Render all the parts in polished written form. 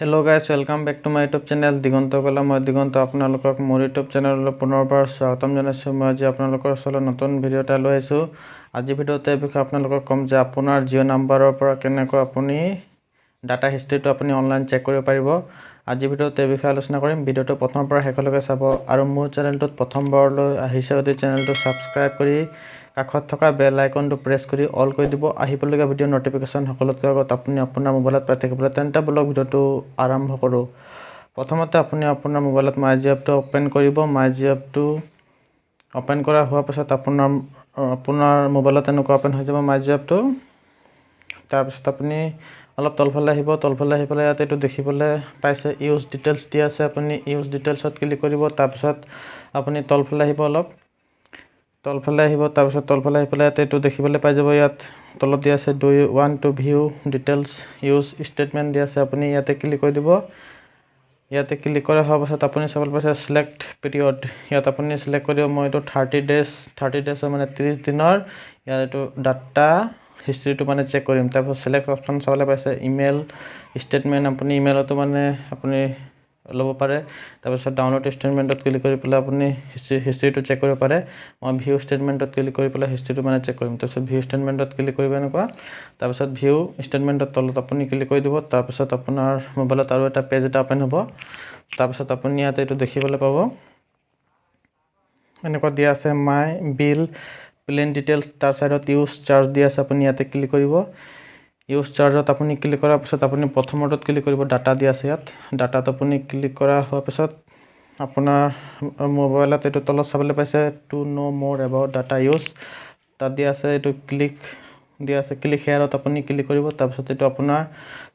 Hello guys, welcome back to my YouTube channel Digonto Kala মই দিগন্ত আপোনালোকক মোৰ YouTube চেনেললৈ পুনৰবাৰ স্বাগতম জনাইছো মই আজি আপোনালোকৰ ওচৰত নতুন ভিডিও এটা লৈ আহিছো আজি ভিডিওতে বিষয়ে আপোনালোকক কম যে আপোনাৰ জিঅ' নাম্বাৰৰ পৰা কেনেকৈ আপুনি ডাটা হিষ্ট্ৰীটো আপুনি অনলাইন চেক কৰিব পাৰিব আজি ভিডিওতে বিষয়ে আলোচনা কৰিম ভিডিওটো প্ৰথমৰ পৰা শেষলৈকে চাব আৰু মোৰ চেনেলটোত প্ৰথমবাৰলৈ আহিছে যদি চেনেলটো সাবস্ক্ৰাইব কৰি কাষত থকা বেল আইকনটো প্ৰেছ কৰি অল কৰি দিব আহিবলগীয়া ভিডিও নটিফিকেশন সকলোতকৈ আগত আপুনি আপোনাৰ মোবাইলত পাই থাকিবলৈ তেন্তে ব্লগ ভিডিওটো আৰম্ভ কৰো প্ৰথমতে আপুনি আপোনাৰ মোবাইলত মাইজি এপটো ওপেন কৰিব মাইজি এপটো ওপেন কৰা হোৱাৰ পিছত আপোনাৰ মোবাইলত এনেকুৱা ওপেন হৈ যাব মাইজি এপটো তাৰ পিছত আপুনি অলপ তলফালে আহিব তলফালে ইয়াতে এটো দেখিবলৈ পাইছে ইউজ ডিটেইলছ দিয়া আছে আপুনি ইউজ ডিটেইলছত ক্লিক কৰিব তাৰ পিছত আপুনি তলফালে আহিব অলপ তলফালে আহিব তাৰ পিছত তলফালে আহি পেলাই এটো দেখিবলৈ পাই যাব ইয়াত তলত দিয়া আছে do you want to view details use statement দিয়া আছে আপুনি ইয়াতে ক্লিক কৰি দিব ইয়াতে ক্লিক কৰা হোৱাৰ পাছত আপুনি চাবলৈ পাইছে সিলেক্ট পিৰিয়ড ইয়াত আপুনি সিলেক্ট কৰিব মই এটো 30 ডেজ মানে 30 দিনৰ ইয়াত এটো ডাটা হিষ্ট্ৰীটো মানে চেক কৰিম তাৰপিছত সিলেক্ট অপচন চাবলৈ পাইছে ইমেইল স্টেটমেন্ট আপুনি ইমেইলটো মানে আপুনি লব পাৰে তাৰপিছত ডাউনলোড স্টেটমেন্টত ক্লিক কৰি পেলাই আপুনি হিষ্ট্ৰীটো চেক কৰিব পাৰে মই ভিউ স্টেটমেন্টত ক্লিক কৰি পেলাই হিষ্ট্ৰীটো মানে চেক কৰিম তাৰপিছত ভিউ স্টেটমেন্টত ক্লিক কৰিব এনেকুৱা তাৰপিছত ভিউ স্টেটমেন্টত তলত আপুনি ক্লিক কৰি দিব তাৰপিছত আপোনাৰ মোবাইলত আৰু এটা পেজ এটা ওপেন হ'ব তাৰপিছত আপুনি ইয়াতে এটো দেখিবলৈ পাব এনেকুৱা দিয়া আছে মাই বিল প্লেন ডিটেইলছ তাৰ সাইডত ইউজ চাৰ্জ দিয়া আছে আপুনি ইয়াতে ক্লিক কৰিব ইউজ চাৰ্জত আপুনি ক্লিক কৰাৰ পিছত আপুনি প্ৰথমত ক্লিক কৰিব ডাটা দিয়া আছে ইয়াত ডাটাত আপুনি ক্লিক কৰা হোৱাৰ পিছত আপোনাৰ মোবাইলত এটো তলত চাবলৈ পাইছে টু নো মোৰ এবাউট ডাটা ইউজ তাত দিয়া আছে এটো ক্লিক দিয়া আছে ক্লিক হেয়াৰত আপুনি ক্লিক কৰিব তাৰ পিছত এটো আপোনাৰ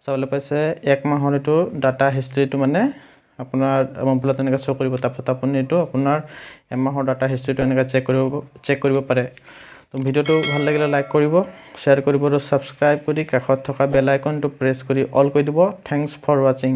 চাবলৈ পাইছে এক মাহৰ এটো ডাটা হিষ্ট্ৰীটো মানে আপোনাৰ মোবাইলত এনেকৈ শো কৰিব তাৰপিছত আপুনি এটো আপোনাৰ এমাহৰ ডাটা হিষ্ট্ৰীটো এনেকৈ চেক কৰিব পাৰে তো ভিডিওটো ভাল লাগিলে লাইক কৰিব শেয়াৰ কৰিব আৰু সাবস্ক্ৰাইব কৰি কাষত থকা বেল আইকনটো প্ৰেছ কৰি অল কৰি দিব থ্যাঙ্কস ফৰ ওয়াচিং